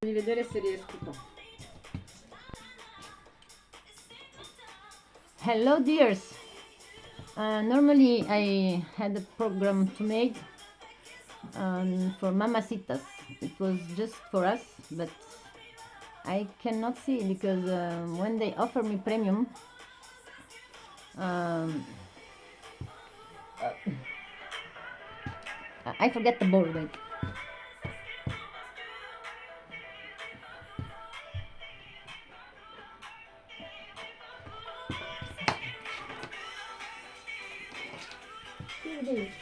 di vedere se riesco. Hello dears. Normally I had a program to make for Mamacitas. It was just for us, but I cannot see because when they offer me premium, I forget the board. Wait. Here it is.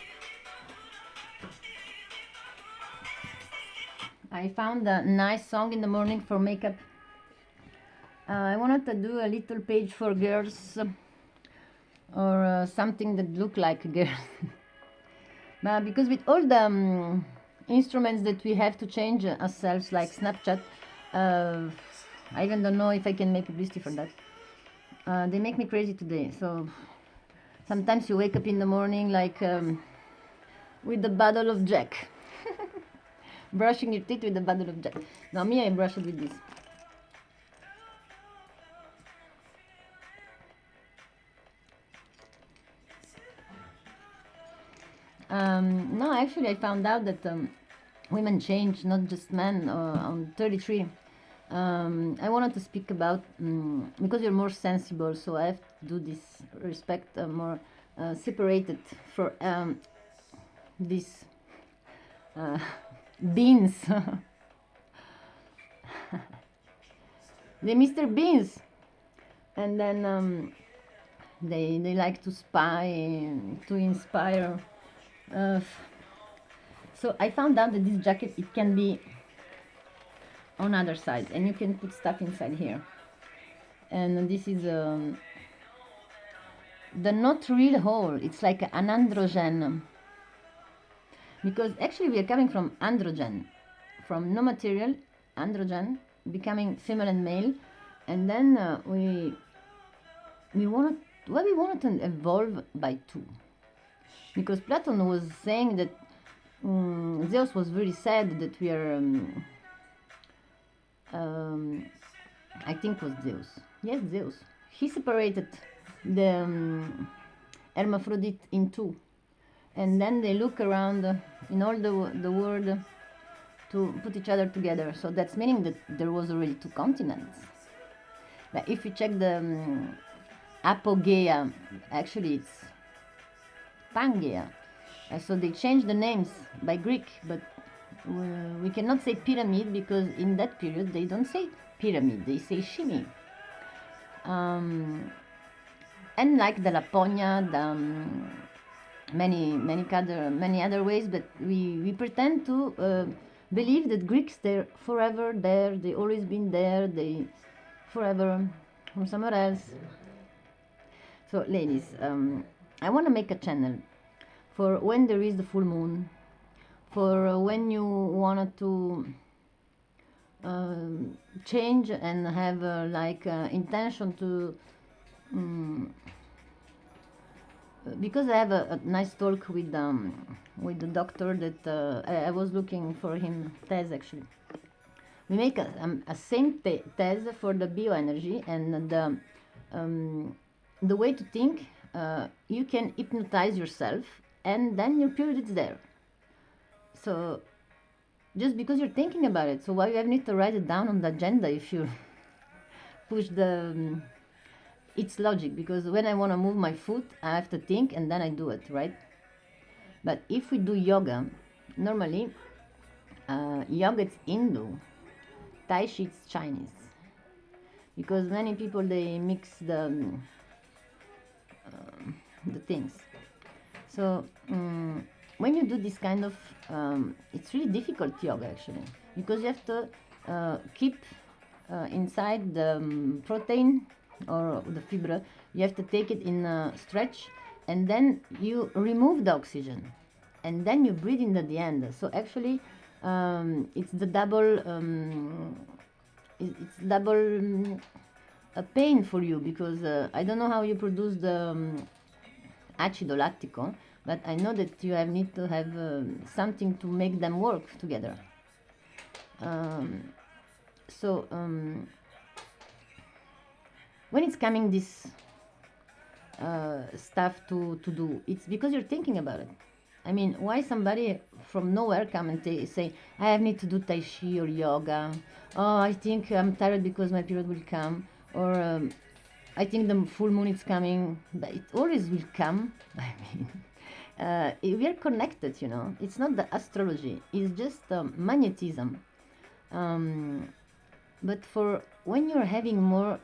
I found a nice song in the morning for makeup. I wanted to do a little page for girls or something that look like a girl. But because with all the instruments that we have to change ourselves, like Snapchat, I even don't know if I can make publicity for that. They make me crazy today. So sometimes you wake up in the morning like with the bottle of Jack. Brushing your teeth with the bottle of Jack. Now me, I brush it with this. No, actually I found out that women change, not just men. On 33, I wanted to speak about, because you're more sensible, so I have to do this respect more separated for these beans. The Mr. Beans. And then they like to spy, to inspire. So I found out that this jacket, it can be on other sides, and you can put stuff inside here. And this is the not real hole. It's like an androgen, because actually we are coming from androgen, from no material, androgen, becoming female and male, and then we wanted to evolve by two, because Platon was saying that Zeus was very sad that we are I think was Zeus. Yes, Zeus. He separated the hermaphrodite in two, and then they look around in all the world to put each other together. So that's meaning that there was already two continents. But if you check the Apogeia, actually it's Pangaea. So they changed the names by Greek, but we cannot say pyramid because in that period they don't say pyramid, they say shimi. And like the Laponia, the many other ways, but we pretend to believe that Greeks, they're forever there, they always been there, they forever from somewhere else. So ladies, I want to make a channel for when there is the full moon, for when you wanted to change and have intention to, because I have a nice talk with the doctor that I was looking for him test actually. We make a same test for the bioenergy and the way to think. You can hypnotize yourself and then your period is there. So just because you're thinking about it, so why you need to write it down on the agenda if you push the it's logic, because when I want to move my foot I have to think and then I do it, right? But if we do yoga, normally yoga it's Hindu, Tai Chi it's Chinese, because many people they mix the things. So when you do this kind of it's really difficult yoga actually, because you have to keep inside the protein or the fibra, you have to take it in a stretch, and then you remove the oxygen, and then you breathe in at the end. So actually it's the double it's double a pain for you, because I don't know how you produce the acido lattico, but I know that you need to have something to make them work together. So when it's coming this stuff to do, it's because you're thinking about it. I mean, why somebody from nowhere come and say, I need to do Tai Chi or yoga. Oh, I think I'm tired because my period will come. Or I think the full moon is coming. But it always will come. I mean, we are connected, you know. It's not the astrology. It's just magnetism. But for when you're having more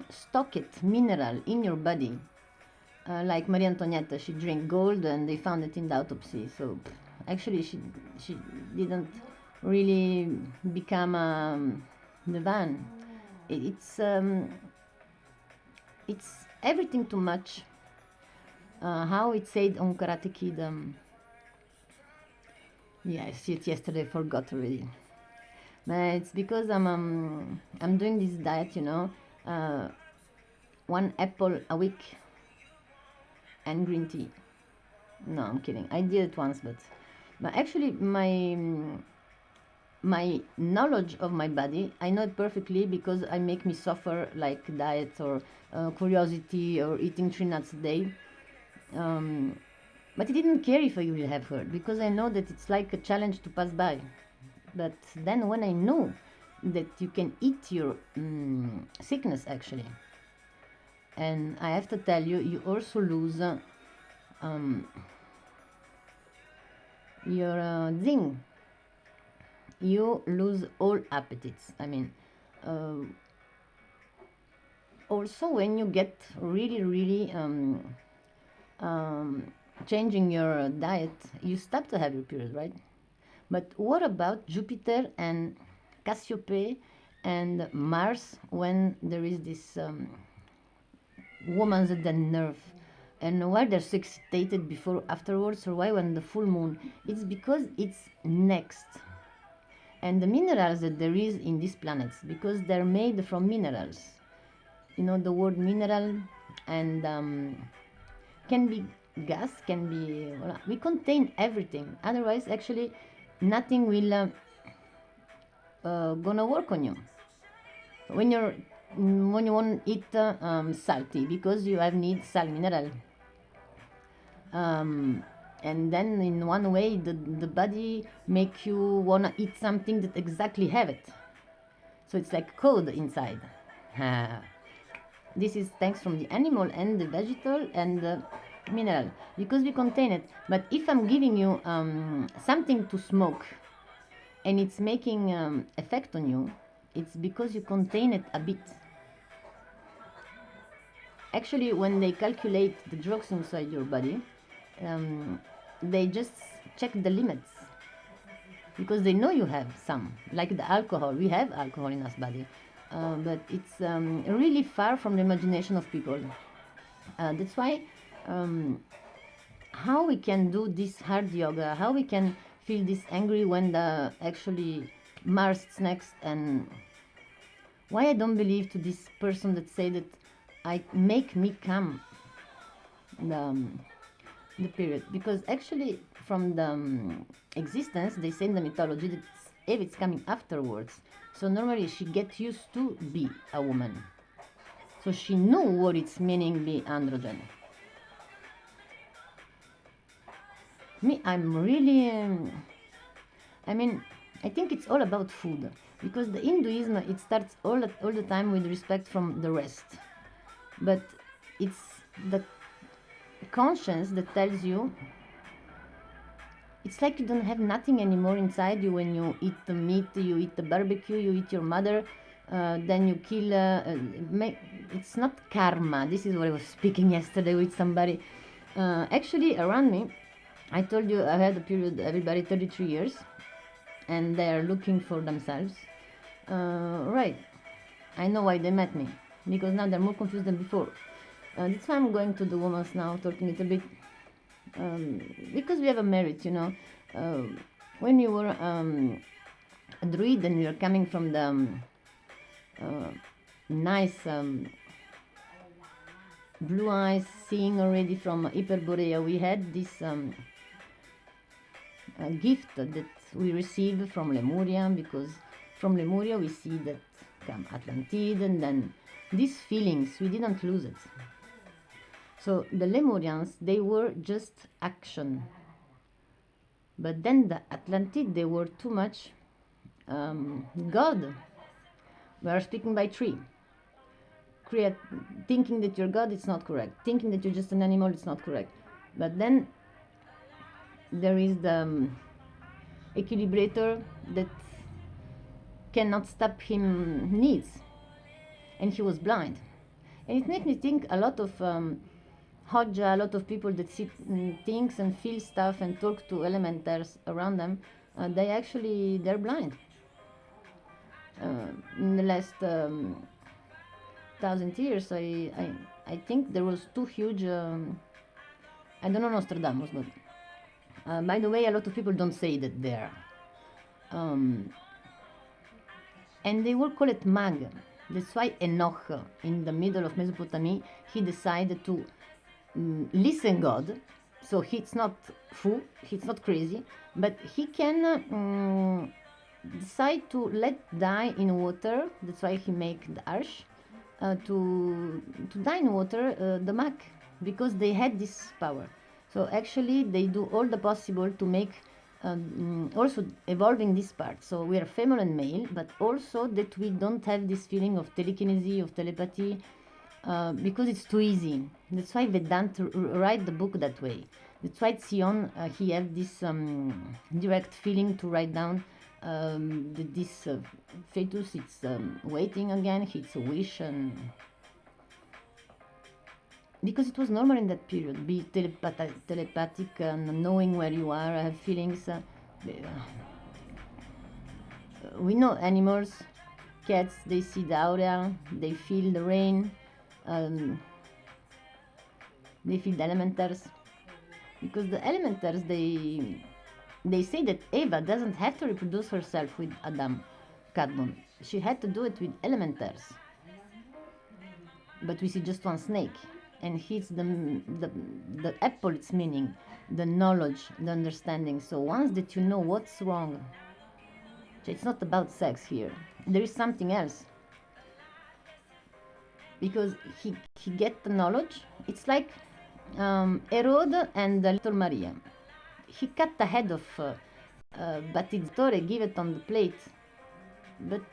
stocked mineral in your body, like Marie Antonietta, she drank gold and they found it in the autopsy. So actually, she didn't really become Nivan. It's everything too much. How it said on Karate Kid. Yeah, I see it yesterday. I forgot already. But it's because I'm doing this diet, you know, 1 apple a week and green tea. No, I'm kidding. I did it once, but actually my knowledge of my body, I know it perfectly because I make me suffer like diets or curiosity or eating 3 nuts a day. But I didn't care if I will have heard because I know that it's like a challenge to pass by. But then when I know that you can eat your sickness actually, and I have to tell you, you also lose your zing. You lose all appetites. I mean, also when you get really changing your diet, you stop to have your period, right? But what about Jupiter and Cassiope and Mars when there is this woman's the nerve? And why they're so excitated before afterwards, or why when the full moon? It's because it's next. And the minerals that there is in these planets, because they're made from minerals. You know, the word mineral, and can be gas, can be, we contain everything. Otherwise, actually, nothing will gonna work on you. When you want to eat salty, because you have need sal mineral. And then in one way the body make you wanna eat something that exactly have it. So it's like code inside. This is thanks from the animal and the vegetal and the mineral, because we contain it. But if I'm giving you something to smoke and it's making effect on you, it's because you contain it a bit. Actually, when they calculate the drugs inside your body, they just check the limits, because they know you have some, like the alcohol. We have alcohol in our body, but it's really far from the imagination of people. That's why how we can do this hard yoga, how we can feel this angry when the actually Mars is next, and why I don't believe to this person that say that I make me come the period, because actually from the existence they say in the mythology that if it's coming afterwards, so normally she gets used to be a woman, so she knew what it's meaning be androgen. Me, I'm really I mean, I think it's all about food, because the Hinduism, it starts all the time with respect from the rest, but it's the conscience that tells you, it's like you don't have nothing anymore inside you when you eat the meat, you eat the barbecue, you eat your mother, then you kill. It's not karma. This is what I was speaking yesterday with somebody. Actually, around me, I told you I had a period, everybody 33 years, and they are looking for themselves. Right. I know why they met me, because now they're more confused than before. That's why I'm going to the women's now, talking a little bit, because we have a merit, you know. When you were a druid and you're coming from the nice blue eyes, seeing already from Hyperborea, we had this gift that we received from Lemuria, because From Lemuria we see that come Atlantid, and then these feelings, we didn't lose it. So the Lemurians, they were just action. But then the Atlantid, they were too much God. We are speaking by tree. Thinking that you're God, it's not correct. Thinking that you're just an animal, it's not correct. But then there is the equilibrator that cannot stop him needs, and he was blind. And it makes me think a lot of Hodja, a lot of people that see things and feel stuff and talk to elementars around them, they're blind. In the last 1,000 years, I think there was too huge. I don't know Nostradamus, but by the way, a lot of people don't say that there. And they will call it mag. That's why Enoch, in the middle of Mesopotamia, he decided to listen God. So he's not fool, he's not crazy, but he can decide to let die in water. That's why he make the arch to die in water, the mag, because they had this power. So actually they do all the possible to make also evolving this part. So we are female and male, but also that we don't have this feeling of telekinesis, of telepathy, because it's too easy. That's why Vedanta write the book that way. That's why Sion, he have this direct feeling to write down that this fetus, it's waiting again, it's a wish, and because it was normal in that period, be telepathic, knowing where you are, have feelings. We know animals, cats, they see the aura, they feel the rain, they feel the elementars, because the elementars, they say that Eva doesn't have to reproduce herself with Adam, Cadmon. She had to do it with elementars. But we see just one snake, and he's the apple, its meaning, the knowledge, the understanding. So once that you know what's wrong, it's not about sex here. There is something else. Because he get the knowledge. It's like Herod and the little Maria. He cut the head of Battizzatore, give it on the plate, but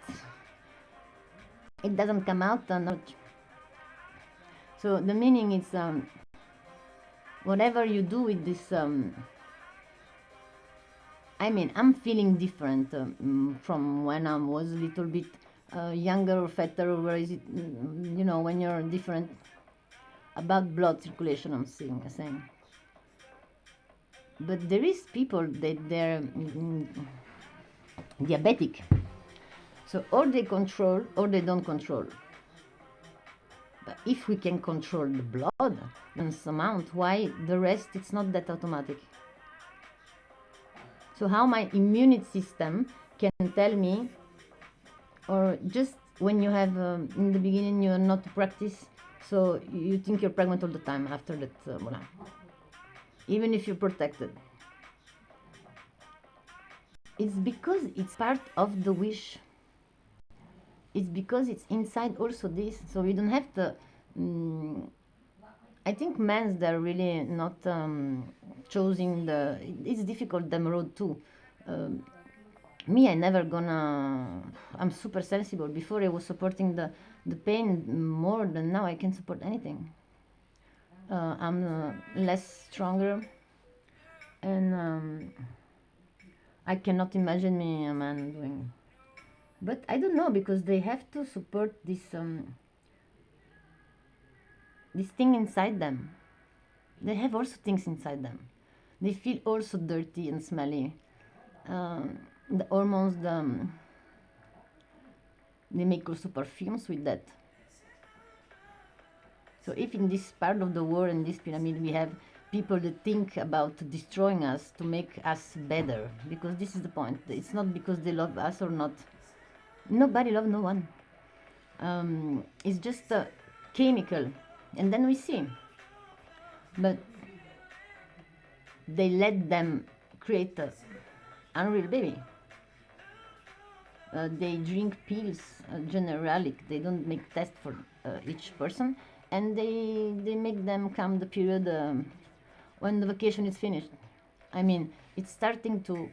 it doesn't come out the knowledge. So the meaning is whatever you do with this. I mean, I'm feeling different from when I was a little bit younger or fatter, or where is it? You know, when you're different. About blood circulation, I'm saying. But there is people that they're diabetic. So or they control or they don't control. But if we can control the blood in some amount, why the rest, it's not that automatic? So how my immune system can tell me, or just when you have, in the beginning you're not practice, so you think you're pregnant all the time, after that, even if you're protected. It's because it's part of the wish. It's because it's inside also this, so we don't have to. I think men, they're really not choosing the. It's difficult them road too. Me, I never gonna. I'm super sensible. Before I was supporting the pain more than now. I can support anything. I'm less stronger, and I cannot imagine me a man doing. But I don't know, because they have to support this this thing inside them. They have also things inside them. They feel also dirty and smelly. The hormones, they make also perfumes with that. So if in this part of the world, in this pyramid, we have people that think about destroying us to make us better, because this is the point. It's not because they love us or not. Nobody loves no one. It's just a chemical, and then we see. But they let them create a unreal baby. they drink pills generally. They don't make tests for each person, and they make them come the period when the vacation is finished. I mean, it's starting to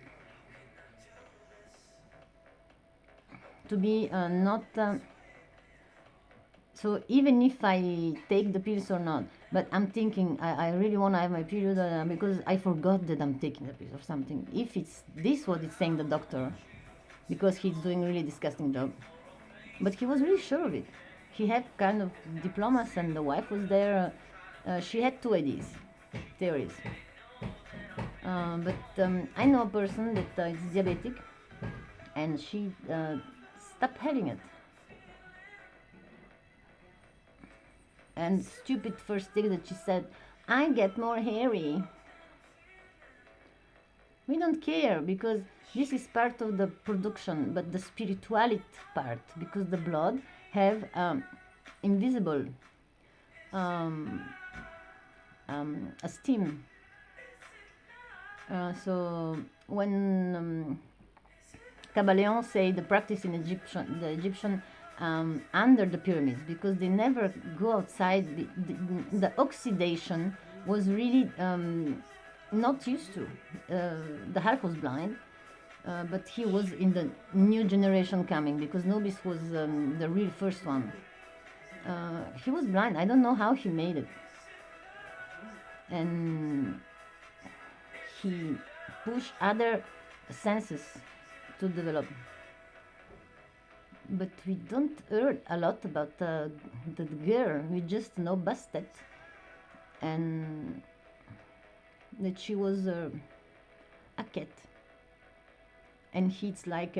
be not. So even if I take the pills or not, but I'm thinking I really want to have my period because I forgot that I'm taking the pills or something. If it's this what it's saying the doctor, because he's doing a really disgusting job, but he was really sure of it. He had kind of diplomas and the wife was there. She had two ideas, theories. But I know a person that is diabetic and she stopped having it. And stupid first thing that she said, I get more hairy. We don't care because this is part of the production, but the spirituality part, because the blood have invisible esteem. So when Kabbalion say the practice in the Egyptian under the pyramids, because they never go outside. The oxidation was really not used to. The half was blind, but he was in the new generation coming because Nobis was the real first one. He was blind. I don't know how he made it, and he pushed other senses to develop. But we don't hear a lot about the girl. We just know Bastet and that she was a cat. And he's like,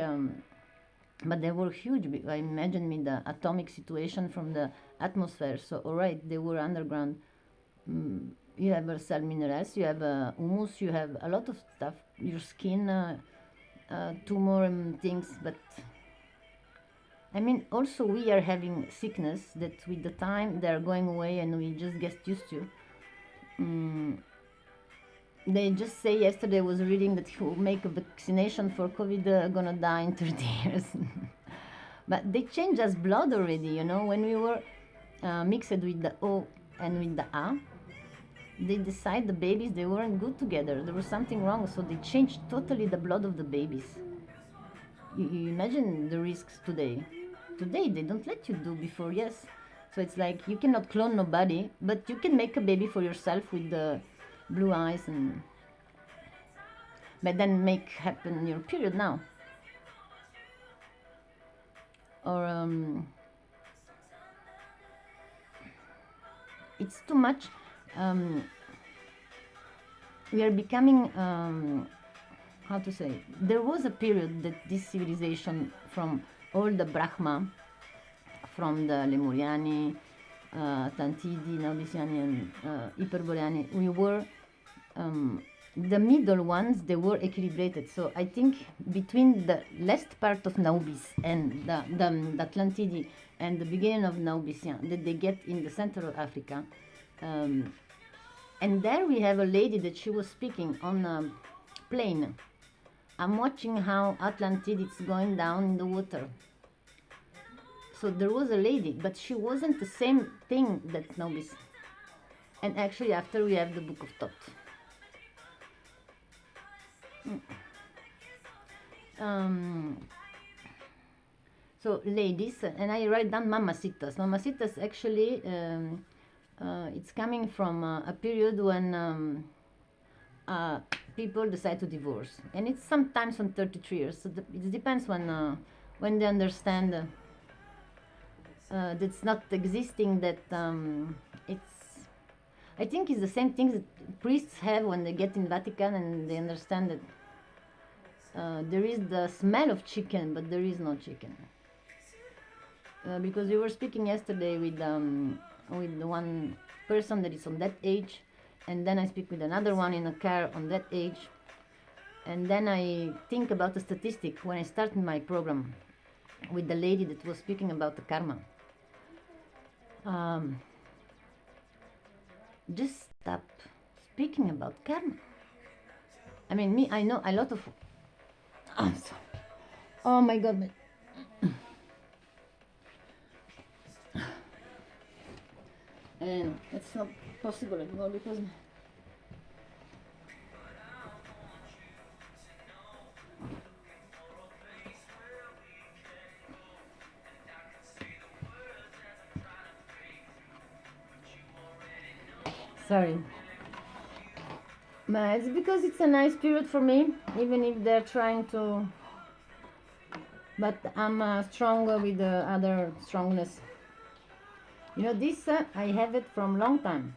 but they were huge. I imagine me the atomic situation from the atmosphere. So, alright, they were underground. You have cell minerals, you have humus, you have a lot of stuff. Your skin, tumor things, but I mean, also we are having sickness that with the time they are going away and we just get used to. They just say yesterday I was reading that who make a vaccination for COVID gonna die in 30 years. But they changed us blood already, you know, when we were mixed with the O and with the A. They decide the babies, they weren't good together. There was something wrong, so they changed totally the blood of the babies. You imagine the risks today. Today they don't let you do before, yes. So it's like you cannot clone nobody, but you can make a baby for yourself with the blue eyes and but then make happen your period now. Or it's too much. We are becoming how to say, there was a period that this civilization from all the Brahma, from the Lemuriani, Atlantidi, Naudiciani and Hyperboreani, we were the middle ones, they were equilibrated. So I think between the last part of Naubis and the Atlantidi and the beginning of Naubician that they get in the center of Africa, and there we have a lady that she was speaking on a plane. I'm watching how Atlantid is going down in the water. So there was a lady, but she wasn't the same thing that Nobis. And actually after we have the Book of Thoth. So ladies, and I write down Mamacitas. Mamacitas actually, it's coming from a period when people decide to divorce, and it's sometimes on 33 years. So it depends when they understand that's not existing. That it's, I think it's the same things that priests have when they get in Vatican and they understand that there is the smell of chicken, but there is no chicken. Because we were speaking yesterday with the one person that is on that age, and then I speak with another one in a car on that age, and then I think about the statistic when I started my program with the lady that was speaking about the karma. Just stop speaking about karma. I mean, I know a lot of. I'm sorry. Oh my God, and it's not possible anymore because sorry. But it's because it's a nice period for me, even if they're trying to. But I'm stronger with the other strongness. You know, this I have it from long time,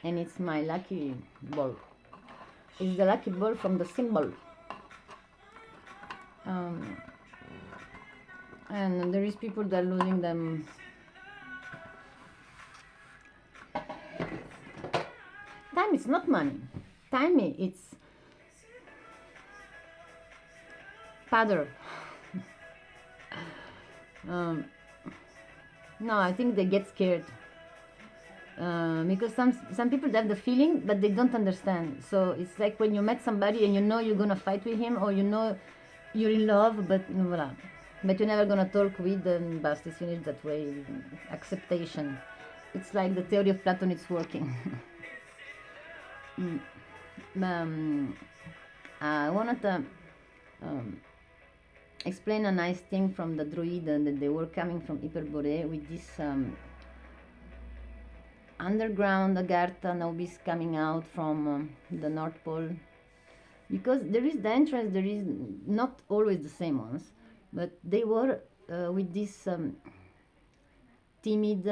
and it's my lucky ball. It's the lucky ball from the symbol. Um, and there is people that are losing them. Time is not money. Time it's powder. um, no, I think they get scared because some people have the feeling, but they don't understand. So it's like when you met somebody and you know you're gonna fight with him, or you know you're in love, but voila. But you're never gonna talk with them. Basta, it's finished that way. Acceptation. It's like the theory of Platon. It's working. I wanted to explain a nice thing from the druid that they were coming from Hyperborea with this underground Agartha nobis coming out from the North Pole. Because there is the entrance, there is not always the same ones, but they were with this timid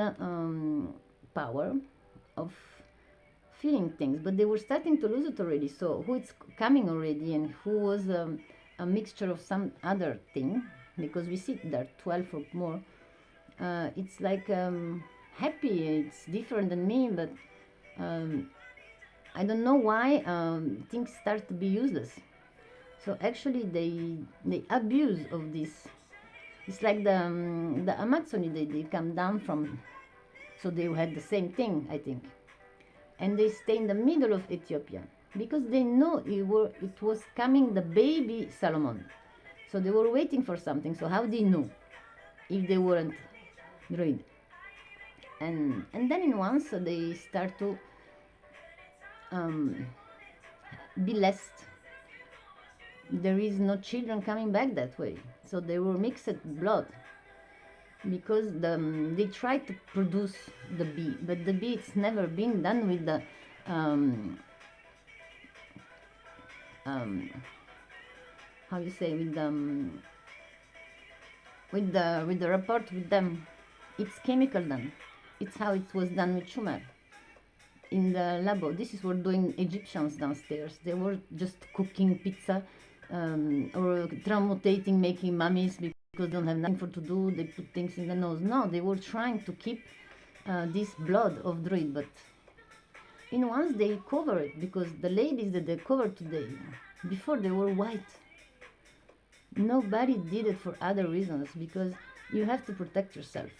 power of feeling things, but they were starting to lose it already. So who is coming already and who was a mixture of some other thing, because we see there 12 or more. It's like happy, it's different than me, but I don't know why things start to be useless. So actually they abuse of this. It's like the Amazon, they come down from, so they had the same thing, I think. And they stay in the middle of Ethiopia because they know it was coming the baby Solomon. So they were waiting for something. So how they know if they weren't druid? And then in once they start to be blessed. There is no children coming back that way. So they were mixed blood because they try to produce the bee, but the bee it's never been done with the how you say, with the report with them. It's chemical done. It's how it was done with Schumer in the labo. This is what doing Egyptians downstairs. They were just cooking pizza or transmutating, making mummies because they don't have nothing for to do. They put things in the nose. No, they were trying to keep this blood of druid, but in once they cover it, because the ladies that they cover today, before they were white. Nobody did it for other reasons, because you have to protect yourself.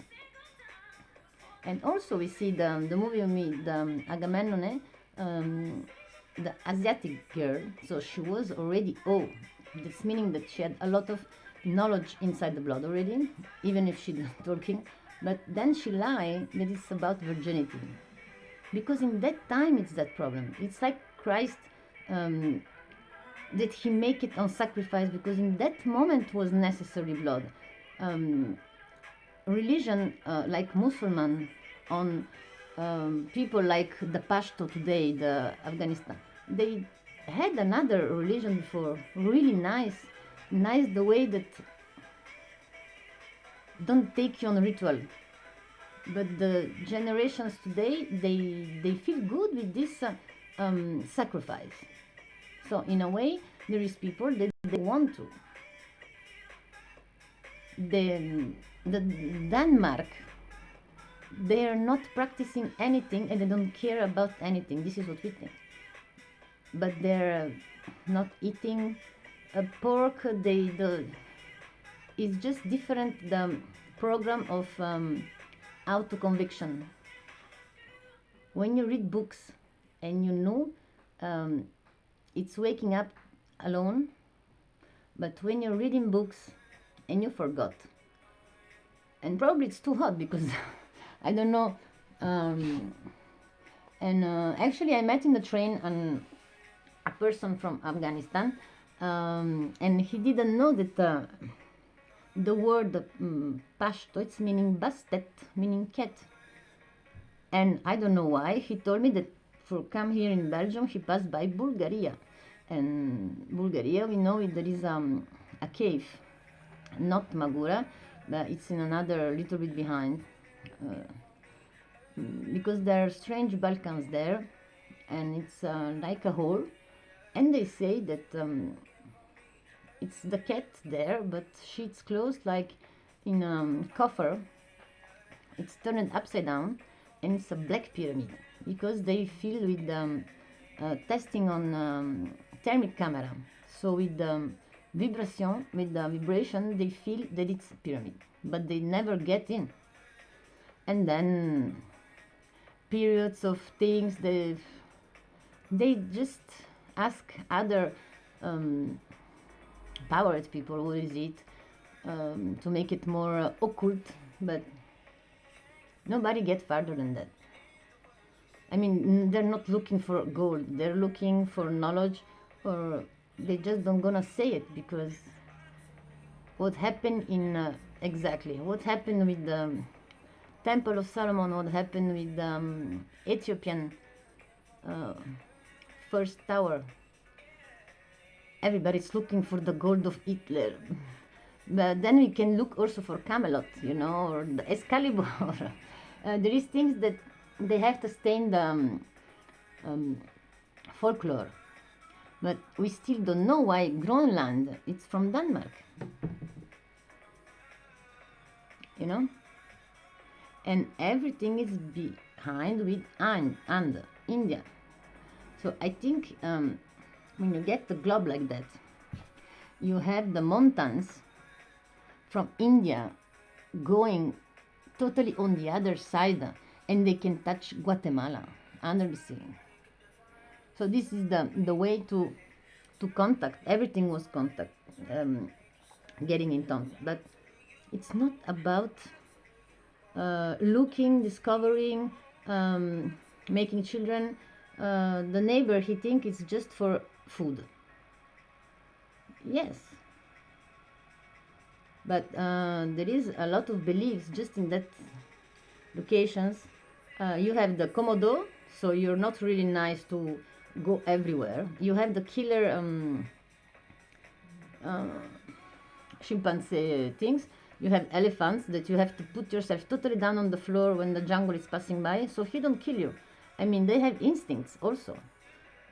And also we see the movie of me, the Agamemnon, the Asiatic girl, so she was already old. That's meaning that she had a lot of knowledge inside the blood already, even if she's not talking. But then she lied that it's about virginity. Because in that time it's that problem. It's like Christ, that he make it on sacrifice, because in that moment was necessary blood. Religion like Muslim on people like the Pashto today, the Afghanistan, they had another religion before, really nice the way that don't take you on ritual. But the generations today, they feel good with this sacrifice. So in a way, there is people that they want to. The Denmark, they are not practicing anything and they don't care about anything. This is what we think. But they're not eating pork. It's just different, the program of auto-conviction. When you read books and you know it's waking up alone, but when you're reading books and you forgot, and probably it's too hot because I don't know Um, and actually, I met in the train a person from Afghanistan, and he didn't know that the word Pashto, it's meaning bastet, meaning cat. And I don't know why. He told me that for come here in Belgium, he passed by Bulgaria. And Bulgaria, we know there is a cave, not Magura, but it's in another little bit behind. Because there are strange Balkans there, and it's like a hole. And they say that it's the cat there, but she's closed like in a coffer. It's turned upside down, and it's a black pyramid because they fill with testing on thermic camera. So with vibration, they feel that it's a pyramid, but they never get in. And then periods of things, they just ask other powered people, what is it, to make it more occult, but nobody gets farther than that. I mean, they're not looking for gold, they're looking for knowledge, or they just don't gonna say it, because what happened in exactly what happened with the Temple of Solomon, what happened with the Ethiopian first tower. Everybody's looking for the gold of Hitler, but then we can look also for Camelot, you know, or the Excalibur. There is things that they have to stay in the folklore, but we still don't know why Groenland, it's from Denmark, you know, and everything is behind with and India. So I think when you get the globe like that, you have the mountains from India going totally on the other side, and they can touch Guatemala under the sea. So this is the way to contact. Everything was contact, getting in touch. But it's not about looking, discovering, making children. The neighbor, he thinks it's just for food. Yes. But there is a lot of beliefs just in that locations. You have the Komodo, so you're not really nice to go everywhere. You have the killer chimpanzee things. You have elephants that you have to put yourself totally down on the floor when the jungle is passing by, so he don't kill you. I mean, they have instincts also.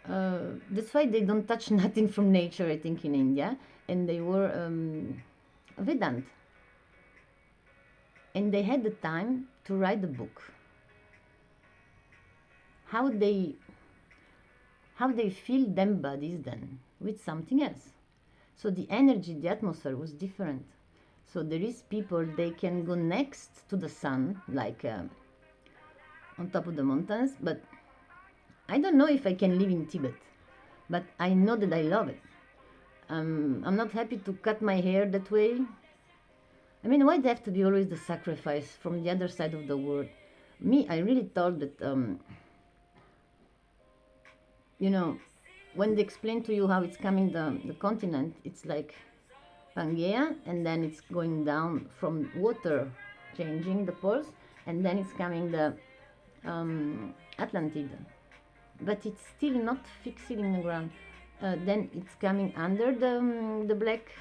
That's why they don't touch nothing from nature, I think, in India. And they were Vedant. And they had the time to write the book. How they fill them bodies then with something else. So the energy, the atmosphere was different. So there is people, they can go next to the sun, like on top of the mountains, but I don't know if I can live in Tibet, but I know that I love it. I'm not happy to cut my hair that way. I mean, why do have to be always the sacrifice from the other side of the world? Me, I really thought that, you know, when they explain to you how it's coming the continent, it's like Pangea, and then it's going down from water, changing the poles, and then it's coming the Atlantid. But it's still not fixed in the ground. Then it's coming under the black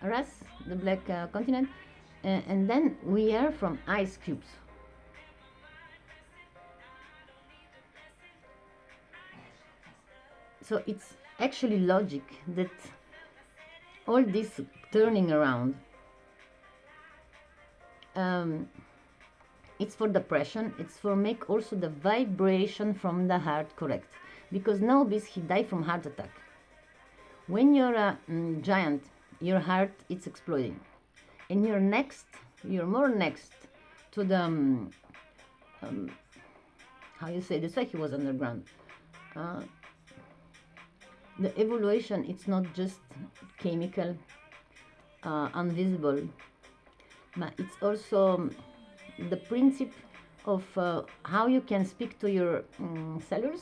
race, the black continent, and then we are from ice cubes. So it's actually logic that all this turning around, it's for depression, it's for make also the vibration from the heart correct. Because nowadays he died from heart attack. When you're a giant, your heart is exploding. And you're more next to the, how you say, that's why he was underground. The evolution, it's not just chemical, invisible, but it's also the principle of how you can speak to your sellers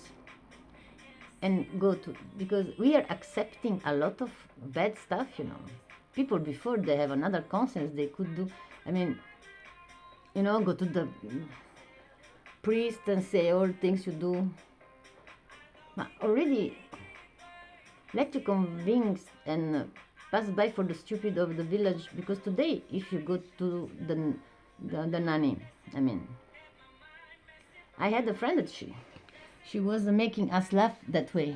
and go to, because we are accepting a lot of bad stuff, you know. People before they have another conscience, they could do, I mean, you know, go to the priest and say all things you do. But already let you convince and pass by for the stupid of the village, because today if you go to the nanny, I mean, I had a friend that she was making us laugh that way.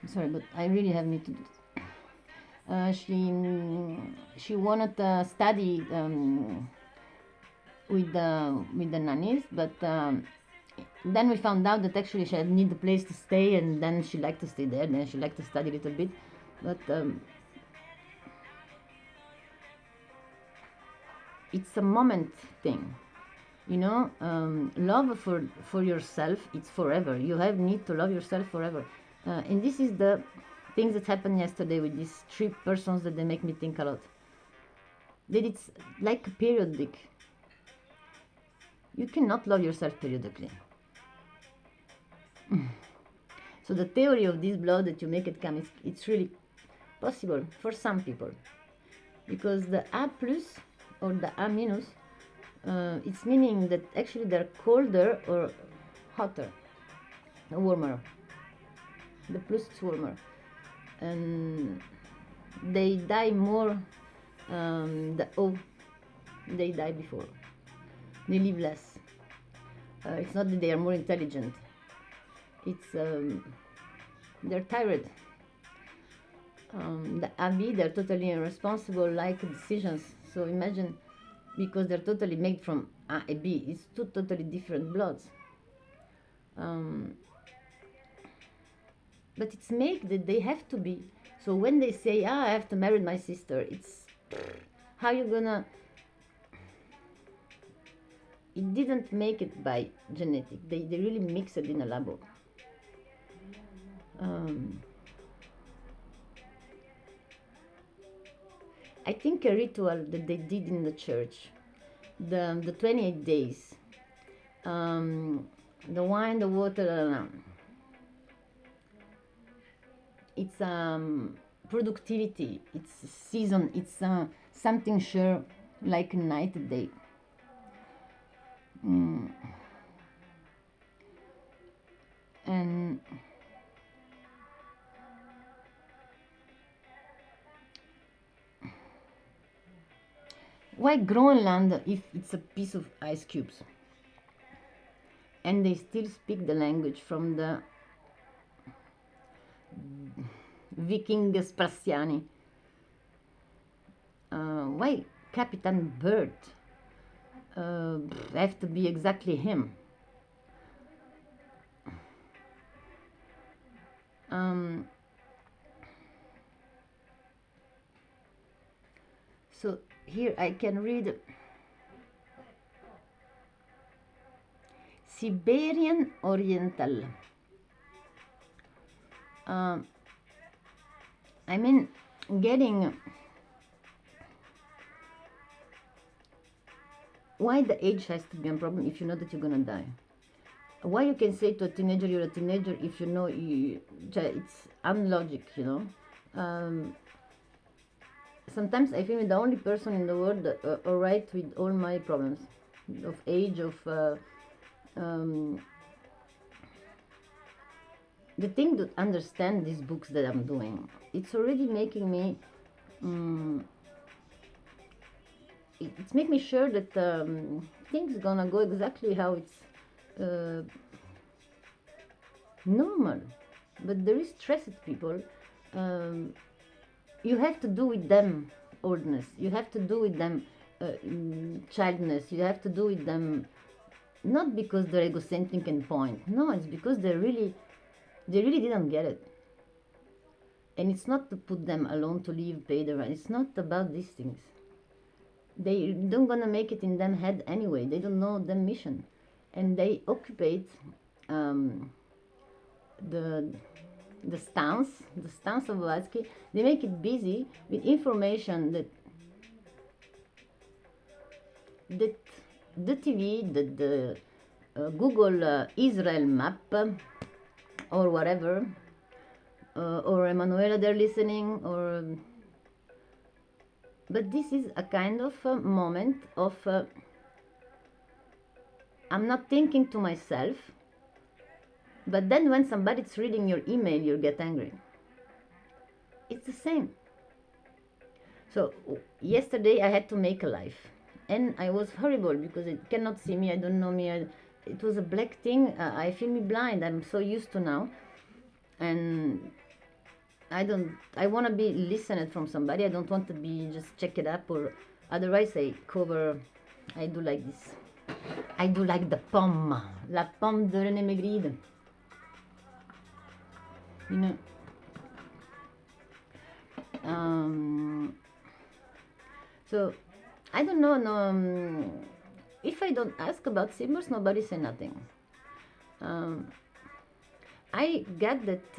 I'm sorry, but I really have me to do this. She wanted to study with the nannies, but then we found out that actually she need a place to stay, and then she liked to stay there, then she liked to study a little bit, but it's a moment thing, you know. Love for yourself, it's forever. You have need to love yourself forever, and this is the things that happened yesterday with these 3 persons that they make me think a lot, that it's like periodic. You cannot love yourself periodically. So the theory of this blood that you make it come, it's really possible for some people, because the A plus or the A minus, it's meaning that actually they're colder or hotter, warmer. The plus is warmer, and they die more. The O, they die before. They live less. It's not that they are more intelligent. It's they're tired. The AB, they're totally irresponsible, like decisions. So imagine, because they're totally made from A and B, it's 2 totally different bloods. But it's made that they have to be. So when they say, I have to marry my sister, it's how you gonna. It didn't make it by genetic. They really mix it in a labo. I think a ritual that they did in the church, the 28 days, the wine, the water, it's productivity, it's season, it's something sure, like night and day. And why Greenland if it's a piece of ice cubes? And they still speak the language from the Viking Sparsiani. Why Captain Bird have to be exactly him? So here I can read Siberian Oriental. I mean, getting why the age has to be a problem if you know that you're gonna die. Why you can say to a teenager you're a teenager if you know it's unlogic, you know. Sometimes I feel I'm the only person in the world that alright with all my problems of age, of the thing to understand these books that I'm doing, it's already making me it's making me sure that things gonna go exactly how it's normal. But there is stressed people. You have to do with them oldness, you have to do with them childness, you have to do with them not because they're egocentric and point, no, it's because they really didn't get it. And it's not to put them alone to live, pay the rent, it's not about these things. They don't gonna make it in them head anyway, they don't know the mission, and they occupy the stance of Blavatsky. They make it busy with information that the TV, Google Israel map or whatever, or Emanuela they're listening, or but this is a kind of a moment of I'm not thinking to myself, but then when somebody's reading your email you get angry. It's the same. So yesterday I had to make a live and I was horrible because it cannot see me, I don't know me, it was a black thing. I feel me blind, I'm so used to now, and I want to be listened from somebody. I don't want to be just check it up, or otherwise I cover. I do like this. I do like the pomme, la pomme de René Magritte. You know. So I don't know. No, if I don't ask about symbols, nobody say nothing. I get that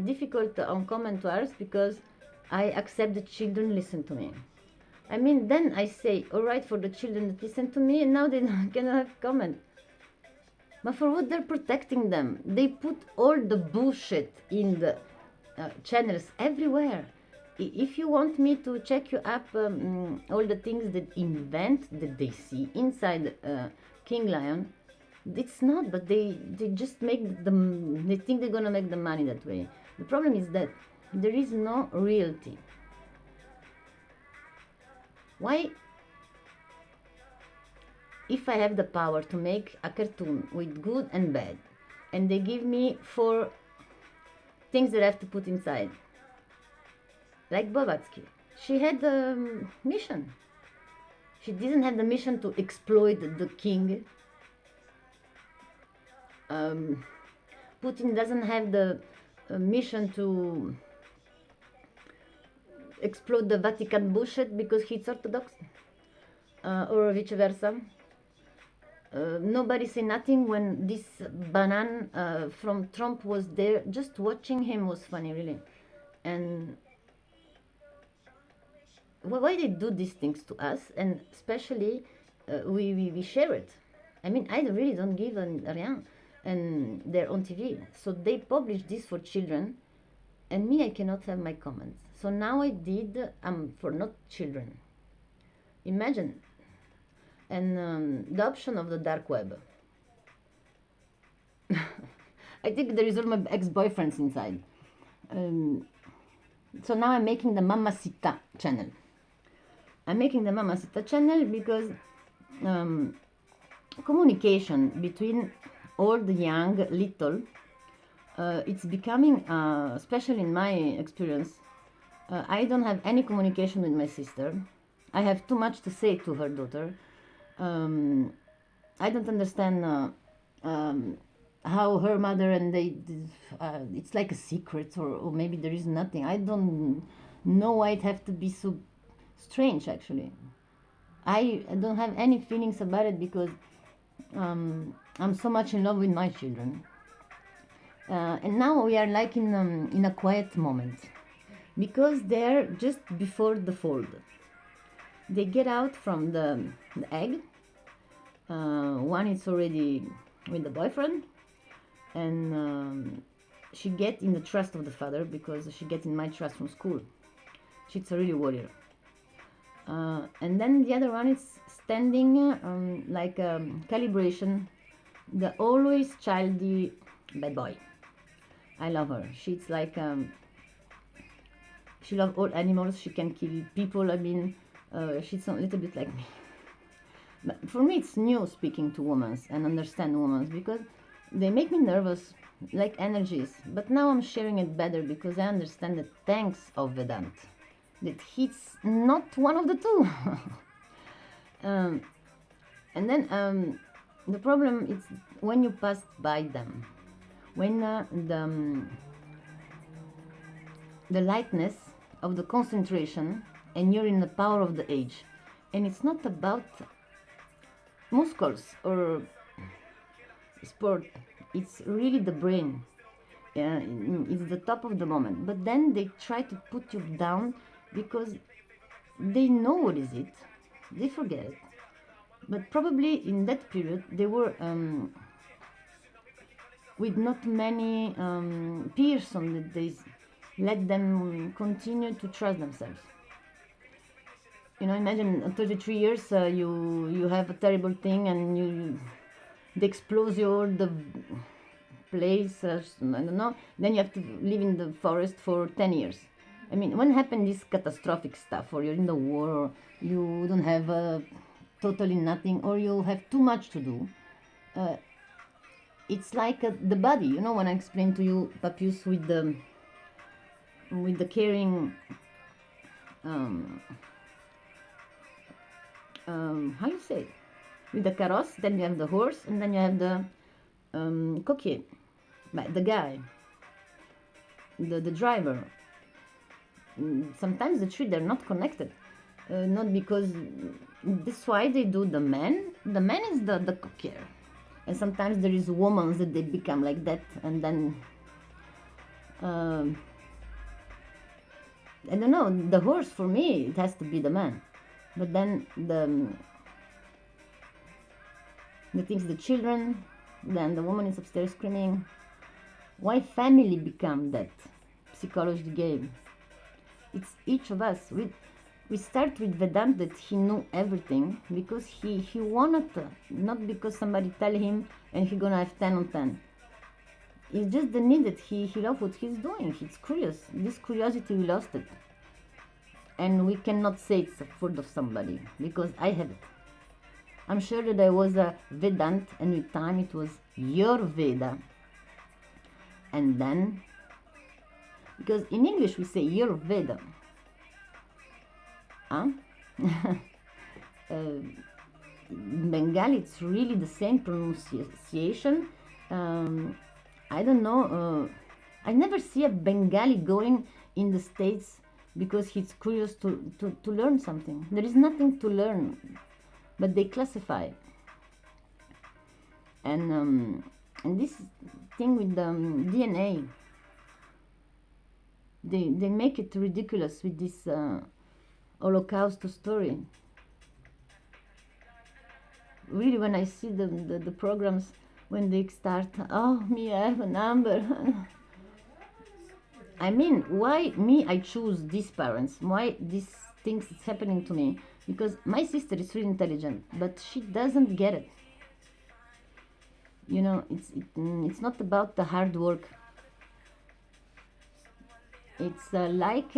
difficult on commentaries because I accept the children listen to me. I mean, then I say, all right, for the children that listen to me, and now they cannot have comment. But for what they're protecting them? They put all the bullshit in the channels everywhere. If you want me to check you up all the things that that they see inside King Lion, it's not, but they just make them, they think they're gonna make the money that way. The problem is that there is no reality. Why, if I have the power to make a cartoon with good and bad, and they give me 4 things that I have to put inside, like Blavatsky, she had the mission. She didn't have the mission to exploit the king. Putin doesn't have the mission to exploit the Vatican bullshit because he's Orthodox, or vice versa. Nobody say nothing when this banan from Trump was there. Just watching him was funny, really. And why they do these things to us, and especially we share it. I mean, I really don't give a rien, and they're on TV, so they publish this for children, and me, I cannot have my comments. So now I did for not children. Imagine, and the option of the dark web. I think there is all my ex-boyfriends inside. So now I'm making the Mammasita channel. I'm making the Mammasita channel because communication between old, young, little, it's becoming, especially in my experience, I don't have any communication with my sister. I have too much to say to her daughter. I don't understand how her mother and it's like a secret, or maybe there is nothing. I don't know why it have to be so strange, actually. I don't have any feelings about it because I'm so much in love with my children. And now we are like in a quiet moment because they're just before the fold. They get out from the egg. One is already with the boyfriend, and she get in the trust of the father because she get in my trust from school. She's a really warrior. And then the other one is standing like calibration, the always childy bad boy. I love her. She's like she loves all animals. She can kill people. I mean, she's a little bit like me. But for me, it's new speaking to women and understand women because they make me nervous, like energies. But now I'm sharing it better because I understand the thanks of Vedant, that he's not one of the two. And then the problem is when you pass by them, when the lightness of the concentration, and you're in the power of the age, and it's not about muscles or sport, it's really the brain. It's the top of the moment, but then they try to put you down because they know what is it, they forget it, But probably in that period they were with not many peers on that they let them continue to trust themselves. You know, imagine 33 years, you have a terrible thing and they explode your the place, I don't know, then you have to live in the forest for 10 years. I mean, when happen this catastrophic stuff, or you're in the war, or you don't have totally nothing, or you have too much to do, it's like the body, you know, when I explained to you Papius with the caring how you say it? With the carrosse, then you have the horse, and then you have the coquet, the guy, the driver. Sometimes the three, they're not connected, not because that's why they do the man. The man is the coquet, and sometimes there is women that they become like that, and then I don't know, the horse for me it has to be the man, but then the things, the children, then the woman is upstairs screaming. Why family become that psychology game? It's each of us. We start with Vedant that he knew everything because he wanted to, not because somebody tell him and he gonna have 10 on 10. It's just the need that he loves what he's doing. He's curious. This curiosity, we lost it. And we cannot say it's a fault of somebody because I have it. I'm sure that I was a Vedant and with time it was your Veda. And then, because in English we say your Veda. Huh? Bengali, it's really the same pronunciation. I don't know. I never see a Bengali going in the States because he's curious to learn something. There is nothing to learn, but they classify. And this thing with the DNA, they make it ridiculous with this Holocaust story. Really, when I see the programs, when they start, oh, me, I have a number. I mean, why me? I choose these parents. Why these things is happening to me? Because my sister is really intelligent, but she doesn't get it. You know, it's not about the hard work. It's like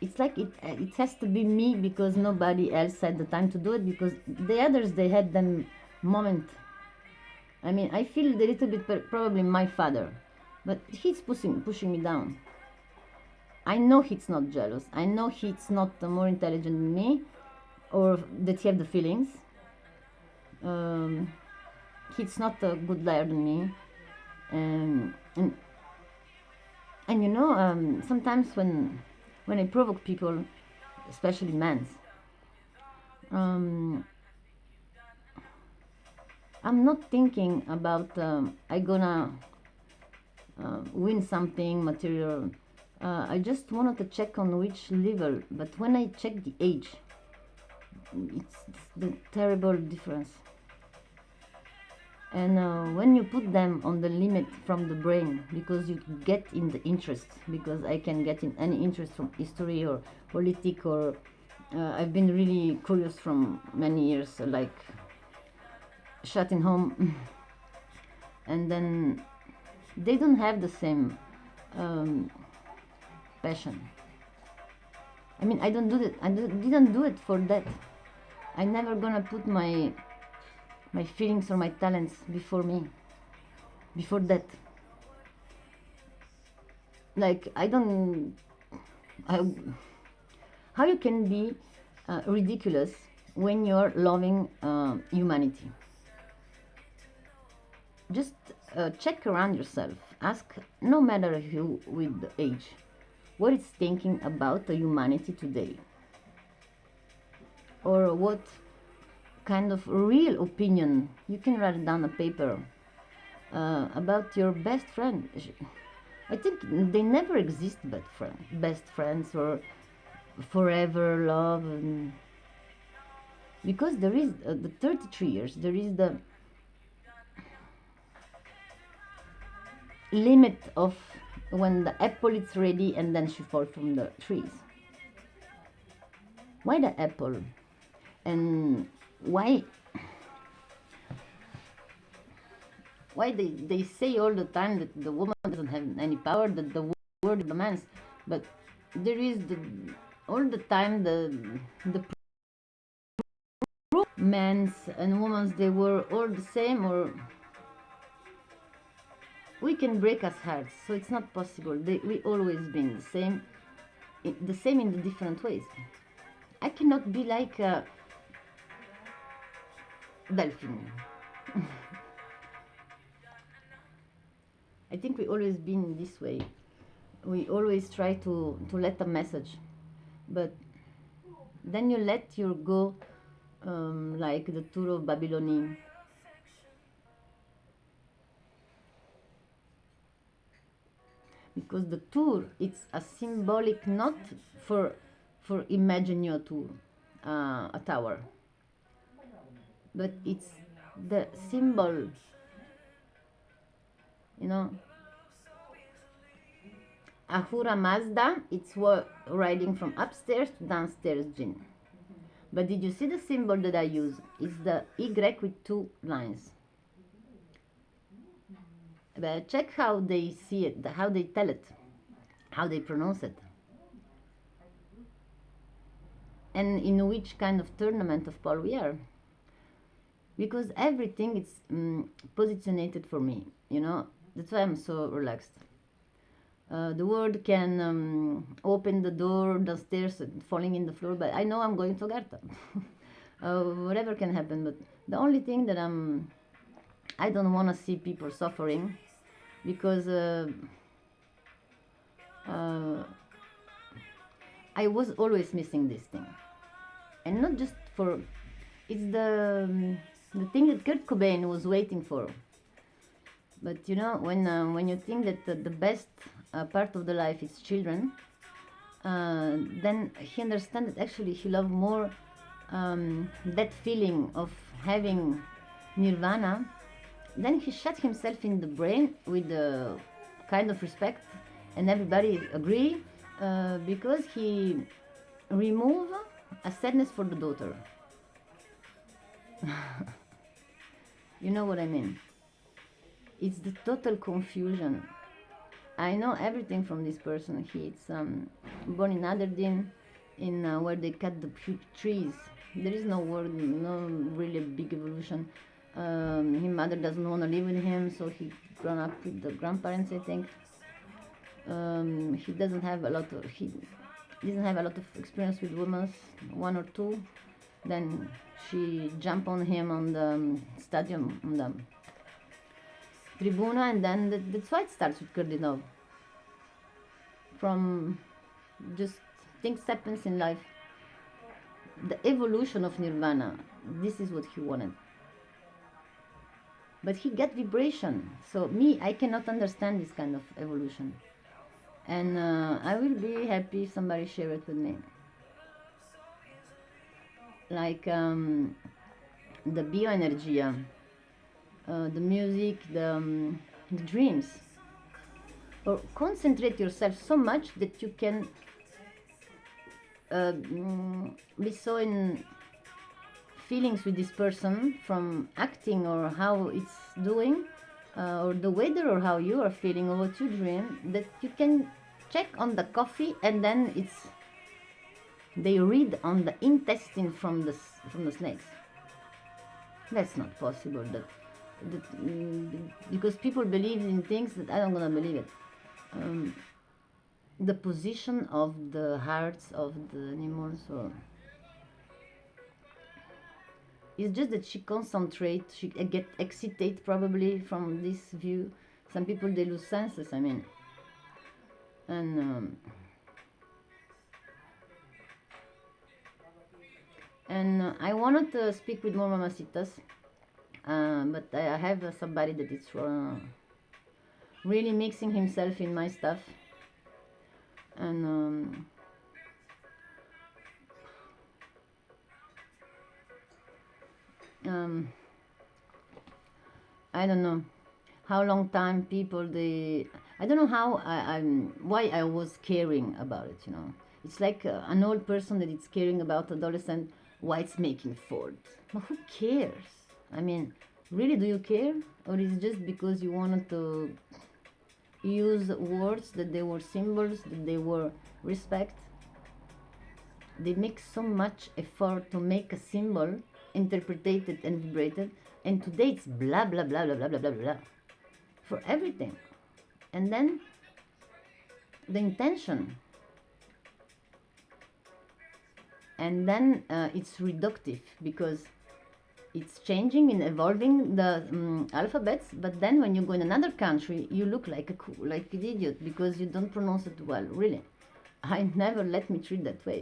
it's like it has to be me because nobody else had the time to do it, because the others, they had them moment. I mean, I feel a little bit probably my father, but he's pushing me down. I know he's not jealous. I know he's not more intelligent than me, or that he have the feelings. He's not a good liar than me, and you know, sometimes when I provoke people, especially men, I'm not thinking about I gonna win something material. I just wanted to check on which level, but when I check the age, it's the terrible difference. And when you put them on the limit from the brain, because you get in the interest, because I can get in any interest from history or politics, or I've been really curious from many years, like shut in home, and then they don't have the same passion. I mean, I don't do it. I didn't do it for that. I never gonna put my feelings or my talents before me, before that. Like, how you can be ridiculous when you're loving humanity? Just check around yourself. Ask, no matter who with the age, what is thinking about the humanity today, or what kind of real opinion. You can write it down on paper about your best friend. I think they never exist best friends, or forever love, because there is the 33 years, there is the limit of when the apple is ready and then she falls from the trees. Why the apple? And why they say all the time that the woman doesn't have any power, that the word is the man's, but there is all the time the men's and women's, they were all the same, or we can break us hearts, so it's not possible. We always been the same in the different ways. I cannot be like a dolphin. I think we always been this way. We always try to let a message, but then you let your go, like the tour of Babylon. Because the tour, it's a symbolic, not for imagine your tour, a tower, but it's the symbol, you know. Ahura Mazda, it's riding from upstairs to downstairs Jinn. But did you see the symbol that I use? It's the Y with two lines. But check how they see it, how they tell it, how they pronounce it, and in which kind of tournament of Paul we are. Because everything is positioned for me, you know. That's why I'm so relaxed. The word can open the door downstairs falling in the floor, but I know I'm going to Garta. Whatever can happen, but the only thing that I don't want to see people suffering, because I was always missing this thing, and not just for, it's the thing that Kurt Cobain was waiting for. But you know, when you think that the best part of the life is children, then he understands that actually he loved more that feeling of having nirvana. Then he shut himself in the brain with the kind of respect, and everybody agree, because he removed a sadness for the daughter. You know what I mean? It's the total confusion. I know everything from this person. He's born in Aberdeen, in where they cut the trees. There is no word, no really big evolution. His mother doesn't want to live with him, so he grown up with the grandparents, I think. He doesn't have a lot of experience with women, one or two. Then she jumped on him on the stadium, on the tribuna, and then that's why it starts with Kurdinov. From just things happens in life. The evolution of nirvana, this is what he wanted. But he got vibration. So me, I cannot understand this kind of evolution. And I will be happy if somebody share it with me. Like the bioenergy, the music, the dreams. Or concentrate yourself so much that you can be so in feelings with this person, from acting or how it's doing, or the weather, or how you are feeling, or what you dream, that you can check on the coffee, and then they read on the intestine from the snakes. That's not possible. Because people believe in things that I don't gonna believe it. The position of the hearts of the animals, or it's just that she concentrates, she get excited probably from this view. Some people, they lose senses, I mean. And I wanted to speak with more mamacitas, but I have somebody that is really mixing himself in my stuff, and I don't know how long time people they I don't know how why I was caring about it, you know. It's like an old person that is caring about adolescent why it's making Ford. But who cares? I mean, really, do you care, or is it just because you wanted to use words that they were symbols that they were respect? They make so much effort to make a symbol interpreted and vibrated, and today it's blah blah blah blah blah blah blah blah for everything. And then the intention, and then it's reductive because it's changing and evolving the alphabets, but then when you go in another country you look like like an idiot because you don't pronounce it well. Really, I never let me treat that way,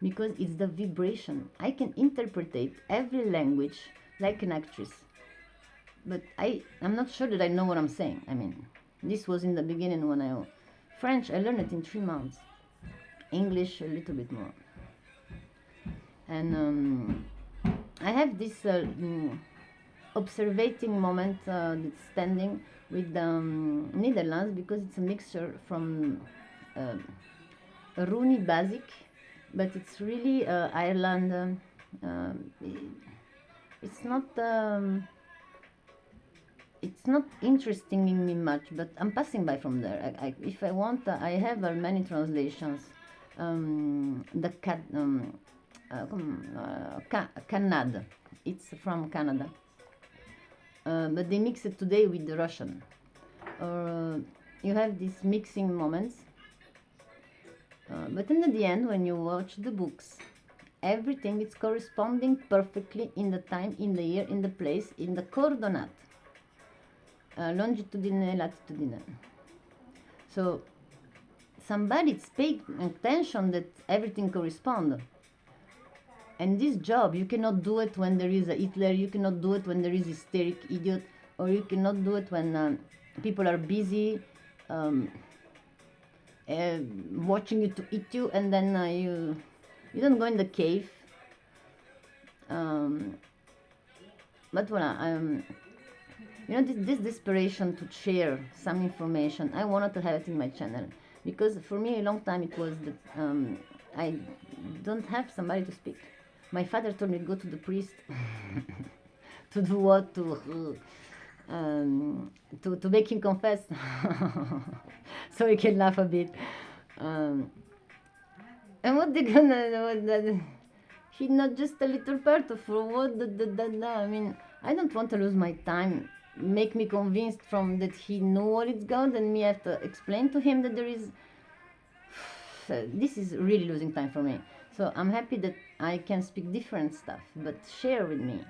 because it's the vibration. I can interpret every language like an actress, but I'm not sure that I know what I'm saying. I mean, this was in the beginning when French, I learned it in 3 months. English, a little bit more. And I have this observating moment that's standing with Netherlands, because it's a mixture from Rooney Basic, but it's really Ireland. It's not interesting in me much, but I'm passing by from there. If I want, I have many translations. Canada, it's from Canada, but they mix it today with the Russian. Or you have these mixing moments, but in the end, when you watch the books, everything is corresponding perfectly in the time, in the year, in the place, in the coordinate, longitudinal, latitudinal. So somebody's paying attention that everything corresponds. And this job, you cannot do it when there is a Hitler, you cannot do it when there is a hysteric idiot, or you cannot do it when people are busy watching you to eat you, and then you don't go in the cave. But voilà, you know, this desperation to share some information, I wanted to have it in my channel, because for me a long time it was that I don't have somebody to speak. My father told me to go to the priest to do what, to make him confess so he can laugh a bit. And what they gonna he's not just a little part of what I mean, I don't want to lose my time, make me convinced from that he know what it's God, and me have to explain to him that there is this is really losing time for me. So I'm happy that I can speak different stuff, but share with me,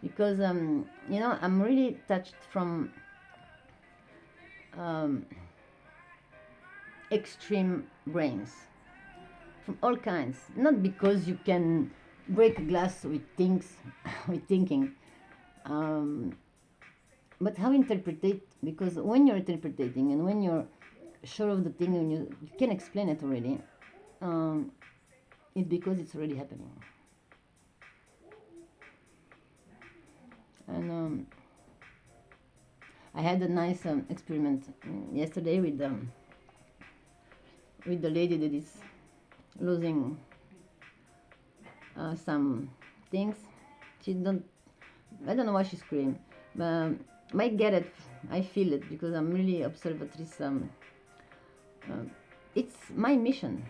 because you know, I'm really touched from extreme brains, from all kinds. Not because you can break a glass with things, with thinking, but how interpret. Because when you're interpreting and when you're sure of the thing and you can explain it already, it's because it's already happening. And I had a nice experiment yesterday with the lady that is losing some things. I don't know why she screamed, but I get it, I feel it, because I'm really observatrice. It's my mission,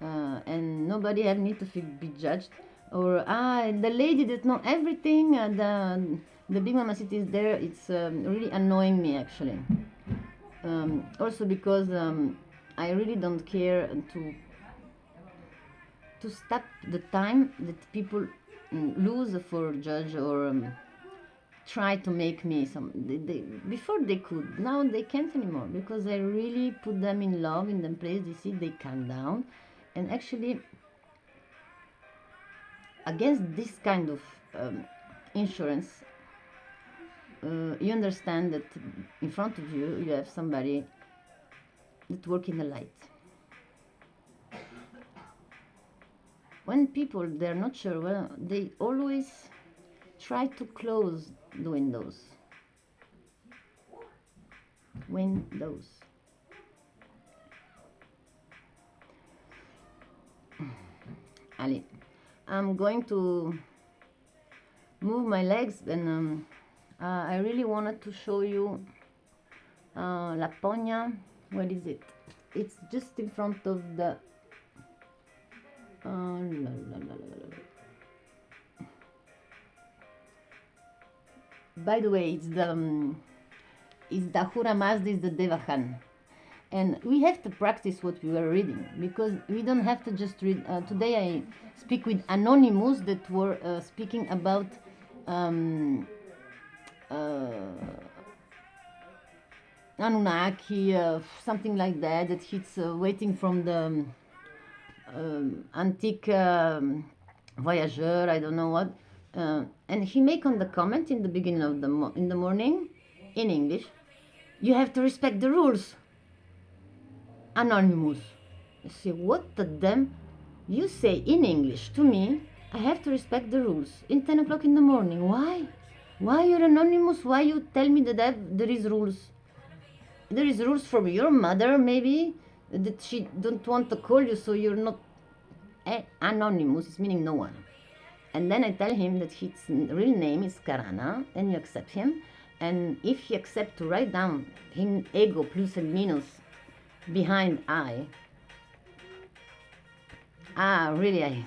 and nobody have need to be judged, or the lady that know everything, the big mama city is there. It's really annoying me, actually. Also because I really don't care to stop the time that people lose for judge, or try to make me before they could. Now they can't anymore, because I really put them in love in the place. They see, they calm down, and actually against this kind of insurance, you understand that in front of you you have somebody that work in the light. When people, they're not sure, well, they always try to close the windows. windows. Allez, I'm going to move my legs, and I really wanted to show you La Pogna. Where is it? It's just in front of the by the way, it's the Ahura Mazda, is the Devahan. And we have to practice what we were reading, because we don't have to just read. Today I speak with anonymous that were speaking about Anunnaki, something like that, that he's waiting from the antique voyageur, I don't know what. And he make on the comment in the beginning of in the morning, in English, you have to respect the rules. Anonymous. I say, what the damn? You say in English to me, I have to respect the rules in 10 o'clock in the morning. Why? Why you're anonymous? Why you tell me that there is rules? There is rules from your mother, maybe, that she don't want to call you, so you're not anonymous. It's meaning no one. And then I tell him that his real name is Karana, and you accept him. And if he accepts to write down him ego plus and minus behind I, really,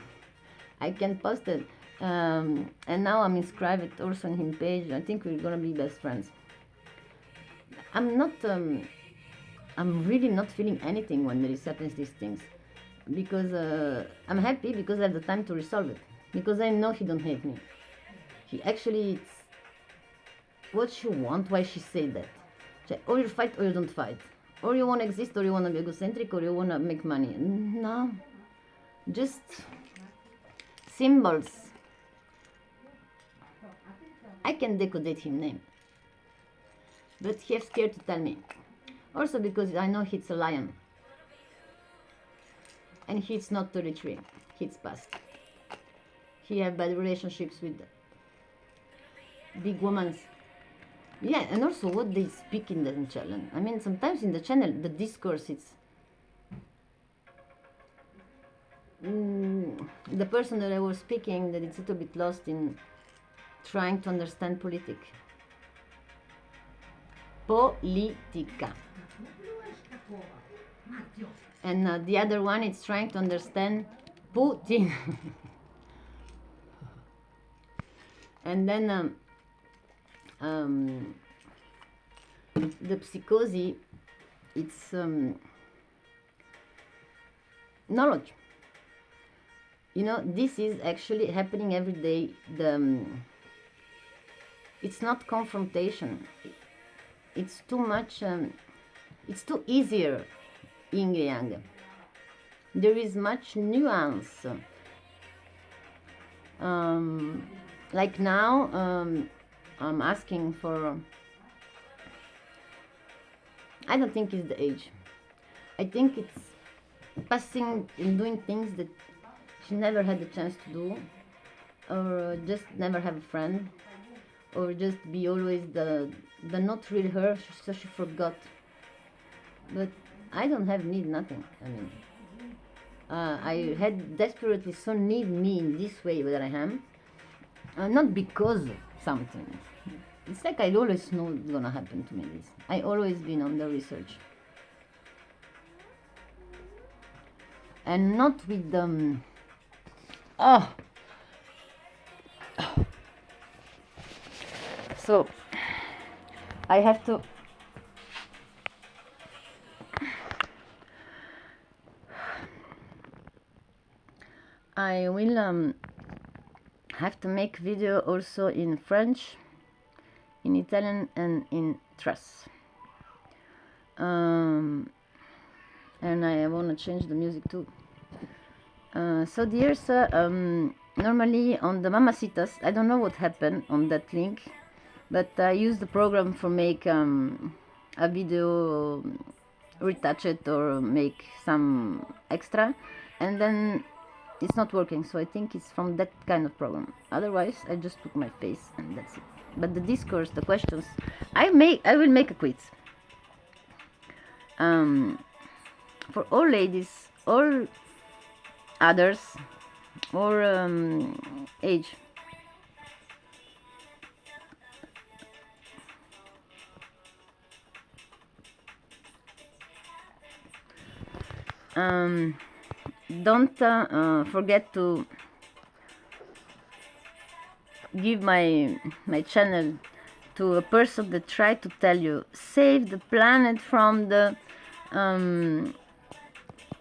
I can post it. And now I'm inscribed also on his page. I think we're gonna be best friends. I'm not, I'm really not feeling anything when there is happens these things, because I'm happy because I have the time to resolve it, because I know he don't hate me. He actually, it's what she want, why she say that. Or you fight or you don't fight. Or you want to exist, or you want to be egocentric, or you want to make money. No, just symbols. I can decode his name, but he's scared to tell me. Also because I know he's a lion, and he's not 33, he's past. He have bad relationships with big women. Yeah, and also what they speak in the channel. I mean, sometimes in the channel, the discourse, it's... the person that I was speaking, that it's a little bit lost in trying to understand politica. And the other one is trying to understand Putin. And then the psychosis, it's knowledge. You know, this is actually happening every day. It's not confrontation. It's too much. It's too easier, yin yang. There is much nuance. Like now, I'm asking for... I don't think it's the age. I think it's passing and doing things that she never had the chance to do, or just never have a friend, or just be always the not really her, so she forgot. But I don't have need nothing. I mean, I had desperately so need me in this way where I am, not because of something. It's like I always know it's gonna happen to me. This I always been on the research, and not with them. So I have to. I will have to make video also in French, in Italian, and in Thrace. And I want to change the music too. So dears, normally on the Mamacitas, I don't know what happened on that link, but I use the program for make a video, retouch it or make some extra, and then it's not working, so I think it's from that kind of program. Otherwise I just put my face and that's it. But the discourse, the questions, I will make a quiz. for all ladies, all others, or age. Don't forget to give my channel to a person that tried to tell you save the planet from the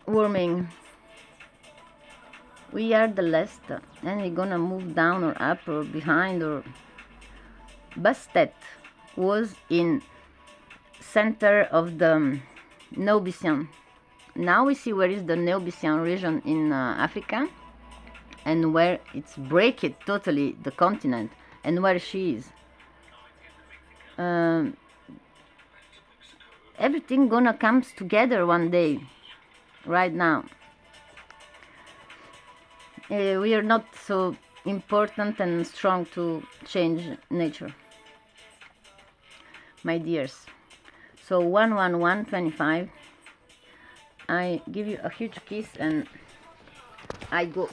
warming. We are the last, and we're gonna move down or up or behind or. Bastet was in center of the Nubisian. Now we see where is the Nubisian region in Africa, and where it's break it totally the continent, and where she is. Everything gonna comes together one day. Right now, we are not so important and strong to change nature, my dears. So 11125. I give you a huge kiss and I go.